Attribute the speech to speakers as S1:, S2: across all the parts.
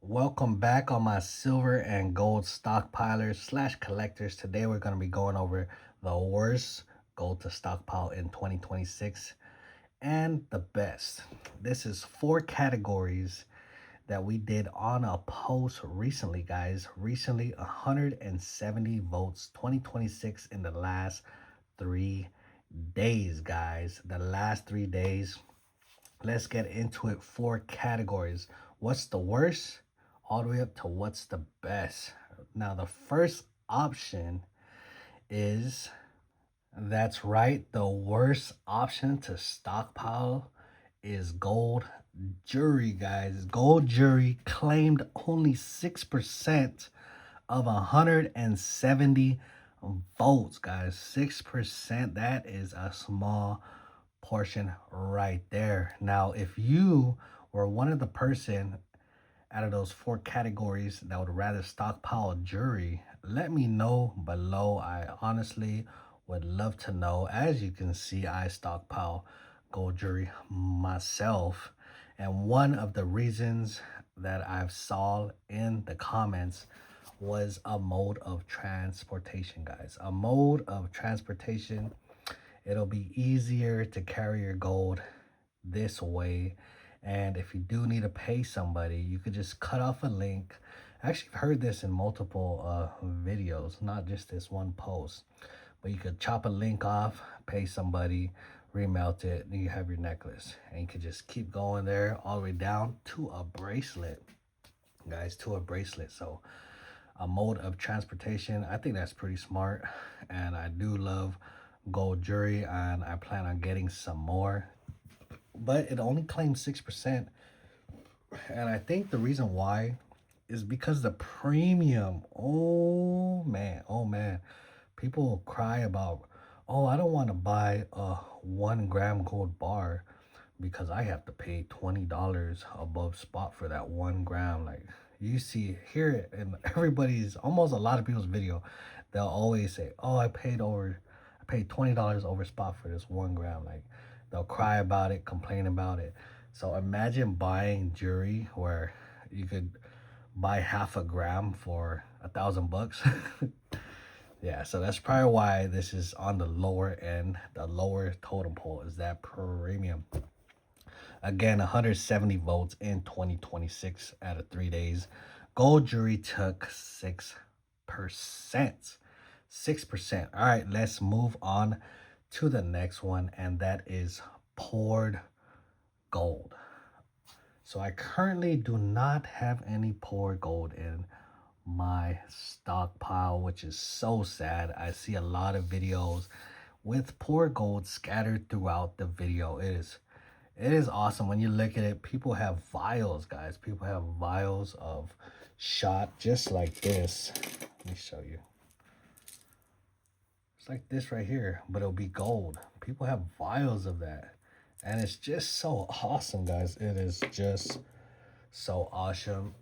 S1: Welcome back on my silver and gold stockpilers slash collectors. Today we're going to be going over the worst gold to stockpile in 2026 and the best. This is four categories that we did on a post recently, guys. Recently, 170 votes, 2026 in the last 3 days, guys. The last 3 days. Let's get into it. Four categories. What's the worst? All the way up to what's the best. Now, the first option is that's right. The worst option to stockpile is gold jewelry, guys. Gold jewelry claimed only 6% of 170 votes, guys. 6%. That is a small portion right there. Now, if you were one of the person out of those four categories that would rather stockpile jewelry, let me know below. I honestly would love to know. As you can see, I stockpile gold jewelry myself. And one of the reasons that I've saw in the comments was a mode of transportation, guys. A mode of transportation. It'll be easier to carry your gold this way. And if you do need to pay somebody, you could just cut off a link. Actually, I've heard this in multiple videos, not just this one post. But you could chop a link off, pay somebody, remelt it, and you have your necklace. And you could just keep going there all the way down to a bracelet, guys, to a bracelet. So a mode of transportation, I think that's pretty smart. And I do love gold jewelry, and I plan on getting some more. But it only claims 6%. And I think the reason why is because the premium. Oh man. People cry about, oh, I don't want to buy a 1 gram gold bar because I have to pay $20 above spot for that 1 gram. Like you see here in everybody's, almost a lot of people's video, they'll always say, oh, I paid $20 over spot for this 1 gram. Like they'll cry about it, complain about it. So imagine buying jewelry where you could buy half a gram for $1,000 bucks. Yeah, so that's probably why this is on the lower end. The lower totem pole is that premium. Again, 170 votes in 2026 out of 3 days. Gold jewelry took 6%. 6%. All right, let's move on to the next one, and that is poured gold. So I currently do not have any poured gold in my stockpile, which is so sad. I see a lot of videos with poured gold scattered throughout the video. It is awesome when you look at it. People have vials, guys. People have vials of shot just like this. Let me show you. It's like this right here, but it'll be gold. People have vials of that. And it's just so awesome, guys. It is just so awesome.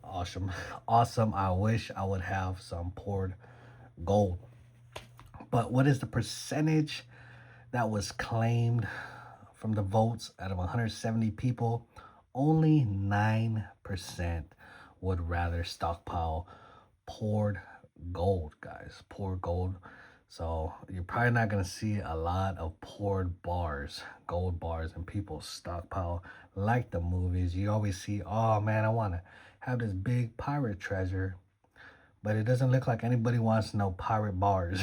S1: I wish I would have some poured gold. But what is the percentage that was claimed from the votes out of 170 people? Only 9% would rather stockpile poured gold, guys. Poured gold. So you're probably not going to see a lot of poured bars, gold bars, and people stockpile like the movies. You always see, oh man, I want to have this big pirate treasure, but it doesn't look like anybody wants no pirate bars.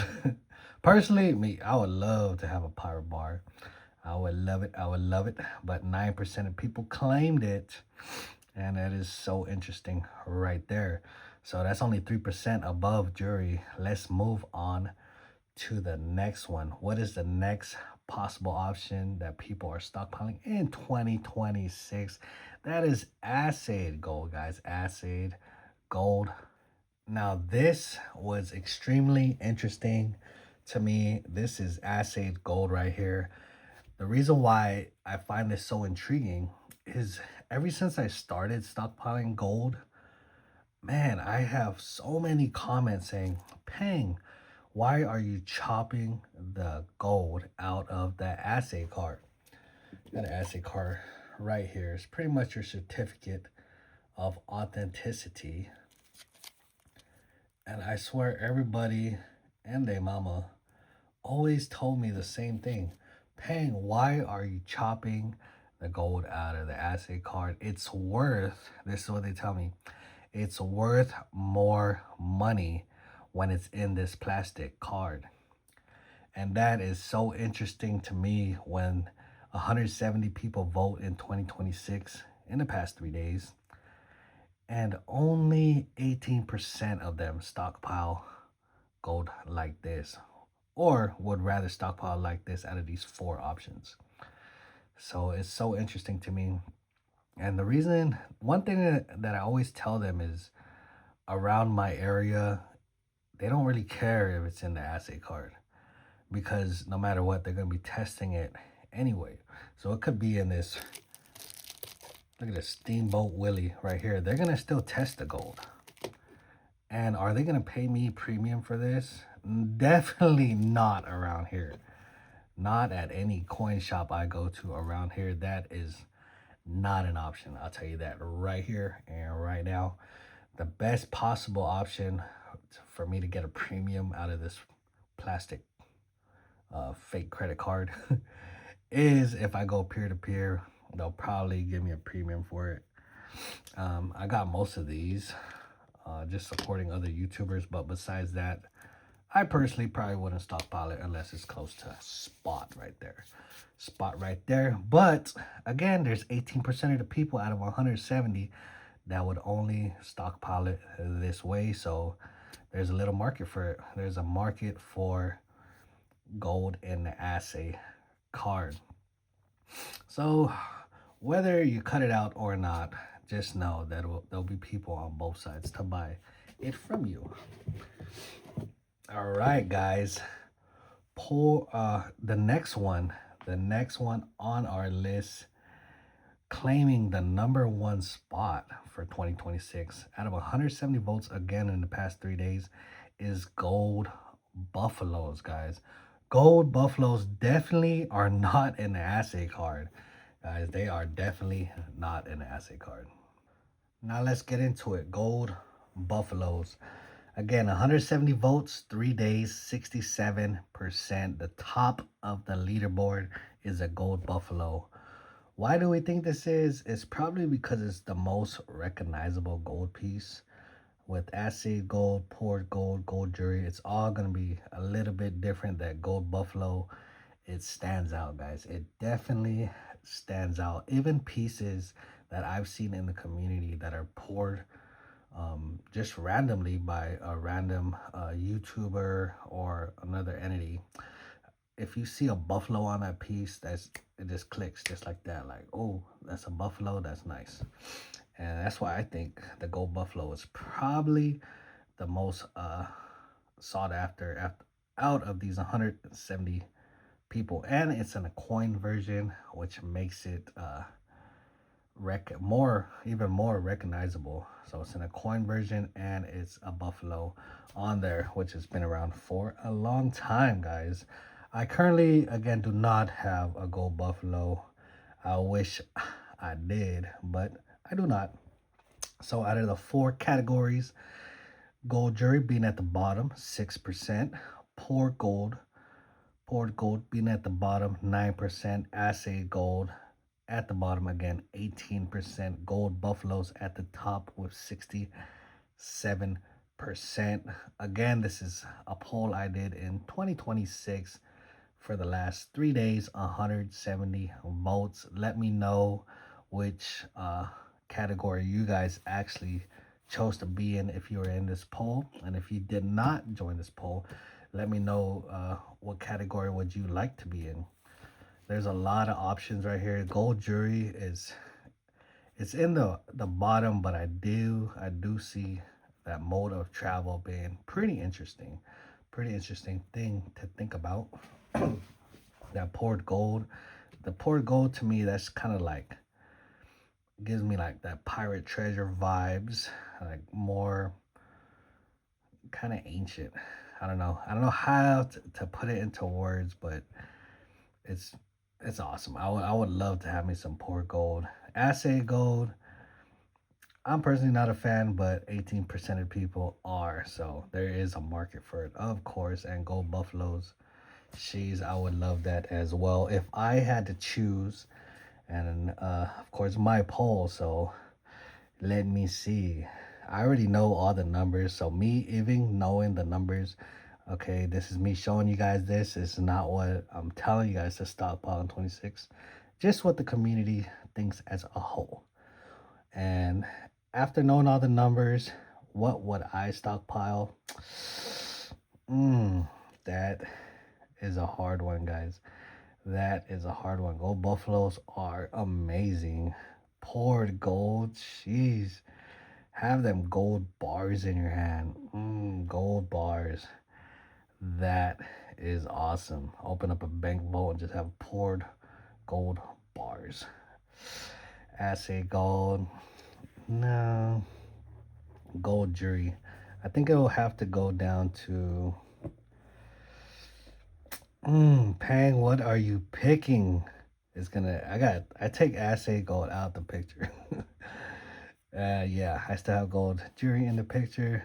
S1: Personally, me, I would love to have a pirate bar. I would love it. I would love it. But 9% of people claimed it. And that is so interesting right there. So that's only 3% above jury. Let's move on to the next one. What is the next possible option that people are stockpiling in 2026? That is assayed gold, guys. Assayed gold. Now, this was extremely interesting to me. This is assayed gold right here. The reason why I find this so intriguing is ever since I started stockpiling gold, man, I have so many comments saying, Pang, why are you chopping the gold out of that assay card? Got an assay card right here. It's pretty much your certificate of authenticity. And I swear everybody and their mama always told me the same thing. Pang, why are you chopping the gold out of the assay card? It's worth, this is what they tell me, it's worth more money when it's in this plastic card. And that is so interesting to me when 170 people vote in 2026 in the past 3 days, and only 18% of them stockpile gold like this, or would rather stockpile like this out of these four options. So it's so interesting to me. And the reason, one thing that I always tell them is around my area, they don't really care if it's in the assay card because no matter what, they're going to be testing it anyway. So it could be in this, look at this Steamboat Willie right here. They're going to still test the gold. And are they going to pay me premium for this? Definitely not around here. Not at any coin shop I go to around here. That is not an option. I'll tell you that right here and right now. The best possible option for me to get a premium out of this plastic fake credit card is if I go peer-to-peer. They'll probably give me a premium for it. I got most of these just supporting other YouTubers, but besides that, I personally probably wouldn't stockpile it unless it's close to spot right there. Spot right there. But again, there's 18% of the people out of 170 that would only stockpile it this way. So there's a little market for it. There's a market for gold in the assay card. So whether you cut it out or not, just know that there'll be people on both sides to buy it from you. All right, guys. The next one on our list, claiming the number one spot for 2026 out of 170 votes again in the past 3 days, is gold buffaloes, guys. Gold buffaloes definitely are not in the assay card, guys. They are definitely not in the assay card. Now let's get into it. Gold buffaloes. Again, 170 votes, 3 days, 67%. The top of the leaderboard is a gold buffalo. Why do we think this is? It's probably because it's the most recognizable gold piece. With assay gold, poured gold, gold jewelry, it's all going to be a little bit different. That gold buffalo, it stands out, guys. It definitely stands out. Even pieces that I've seen in the community that are poured just randomly by a random YouTuber or another entity. If you see a buffalo on that piece, it just clicks just like that. Like, oh, that's a buffalo. That's nice. And that's why I think the gold buffalo is probably the most sought after out of these 170 people. And it's in a coin version, which makes it even more recognizable. So it's in a coin version and it's a buffalo on there, which has been around for a long time, guys. I currently, again, do not have a gold buffalo. I wish I did, but I do not. So out of the four categories, gold jewelry being at the bottom, 6%. Poured gold, poured gold being at the bottom, 9%. Assay gold at the bottom again, 18%. Gold buffaloes at the top with 67%. Again, this is a poll I did in 2026 for the last 3 days, 170 votes. Let me know which category you guys actually chose to be in if you were in this poll. And if you did not join this poll, let me know what category would you like to be in. There's a lot of options right here. Gold jewelry it's in the bottom, but I do see that mode of travel being pretty interesting. Pretty interesting thing to think about. That poured gold. The poured gold to me, that's kind of like, gives me like that pirate treasure vibes, like more kind of ancient. I don't know how to put it into words, but it's awesome. I would love to have me some poured gold. Assay gold, I'm personally not a fan, but 18% of people are. So there is a market for it, of course. And gold buffaloes, jeez, I would love that as well. If I had to choose, and of course, my poll. So let me see. I already know all the numbers. So me even knowing the numbers, okay, this is me showing you guys this. It's not what I'm telling you guys to stockpile in 26. Just what the community thinks as a whole. And after knowing all the numbers, what would I stockpile? Mm, that is a hard one, guys. That is a hard one. Gold buffaloes are amazing. Poured gold, jeez. Have them gold bars in your hand. Gold bars. That is awesome. Open up a bank vault and just have poured gold bars. Assay gold. No. Gold jury. I think it'll have to go down to. Pang, what are you picking? It's gonna. I take assay gold out the picture. Yeah, I still have gold jury in the picture.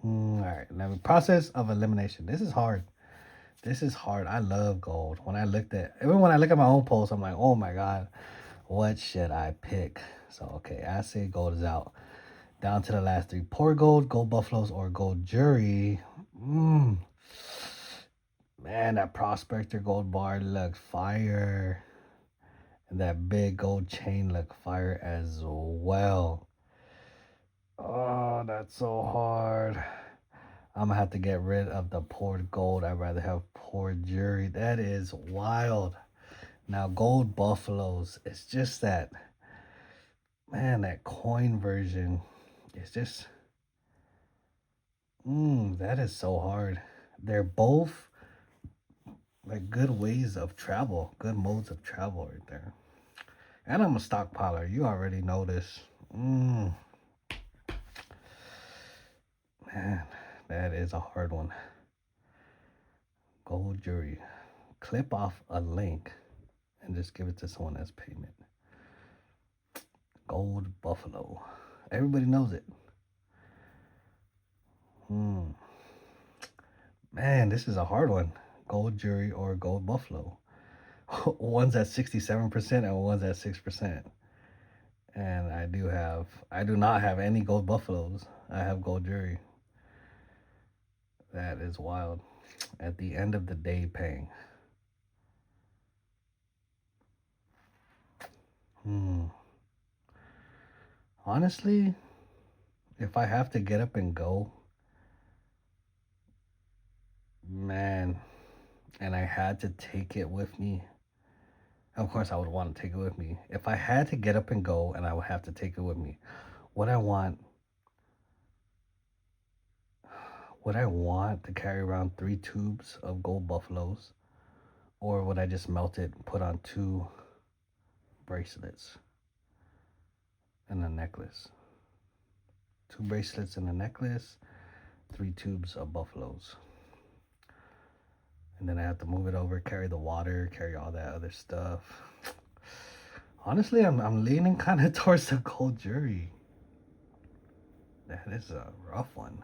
S1: All right, now the process of elimination. This is hard. This is hard. I love gold. Even when I look at my own post, I'm like, oh my god, what should I pick? So okay, assay gold is out. Down to the last three. Pour gold, gold buffaloes, or gold jury. Man, that prospector gold bar looks fire. And that big gold chain look fire as well. Oh, that's so hard. I'm gonna have to get rid of the poured gold. I'd rather have poured jury. That is wild. Now, gold buffaloes, it's just that, man, that coin version. It's just, that is so hard. They're both like good ways of travel, good modes of travel right there. And I'm a stockpiler. You already know this. Man, that is a hard one. Gold jury. Clip off a link and just give it to someone as payment. Gold buffalo. Everybody knows it. Man, this is a hard one. Gold jury or gold buffalo. One's at 67% and one's at 6%. And I do not have any gold buffaloes. I have gold jury. That is wild. At the end of the day, paying. Honestly, if I have to get up and go, man, and I had to take it with me, of course I would want to take it with me. If I had to get up and go and I would have to take it with me, would I want would I want to carry around 3 tubes of gold buffaloes? Or would I just melt it and put on 2 bracelets and a necklace? 2 bracelets and a necklace, 3 tubes of buffaloes. And then I have to move it over, carry the water, carry all that other stuff. Honestly, I'm leaning kind of towards the gold jury. That is a rough one.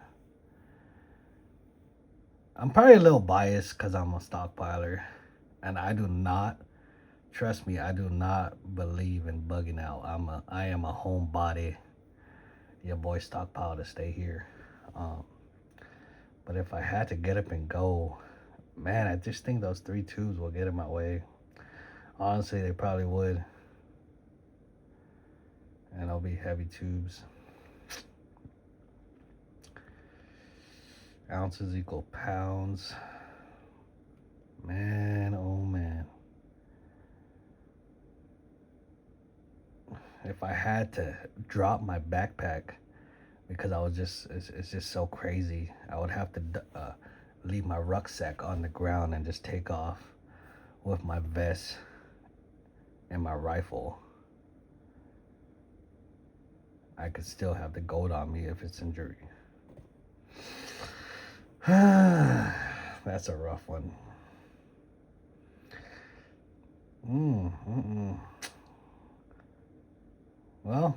S1: I'm probably a little biased because I'm a stockpiler. And I do not, trust me, I do not believe in bugging out. I am a homebody. Your boy stockpile to stay here. But if I had to get up and go, man, I just think those 3 tubes will get in my way. Honestly, they probably would. And they'll be heavy tubes. Ounces equal pounds. Man, oh man. If I had to drop my backpack because it's just so crazy, I would have to leave my rucksack on the ground and just take off with my vest and my rifle. I could still have the gold on me if it's injury. That's a rough one. Well,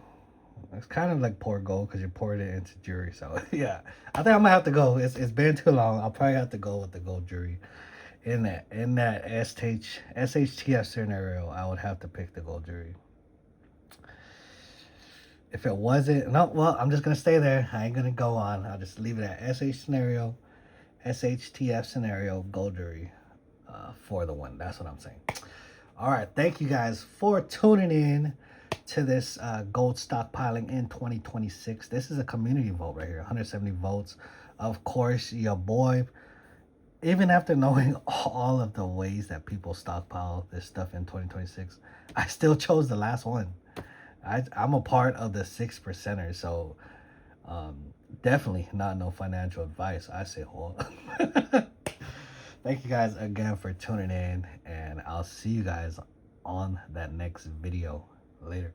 S1: It's kind of like pour gold because you poured it into jewelry. So yeah, I think I'm gonna have to go. It's been too long. I'll probably have to go with the gold jewelry. In that SHTF scenario, I would have to pick the gold jewelry. If it wasn't, no, well, I'm just gonna stay there. I ain't gonna go on. I'll just leave it at SHTF scenario, gold jewelry, for the one. That's what I'm saying. All right, thank you guys for tuning in to this gold stockpiling in 2026. This is a community vote right here, 170 votes. Of course, your boy, even after knowing all of the ways that people stockpile this stuff in 2026, I still chose the last one. I'm a part of the 6%ers, so definitely not no financial advice. I say, hold. Thank you guys again for tuning in, and I'll see you guys on that next video. Later.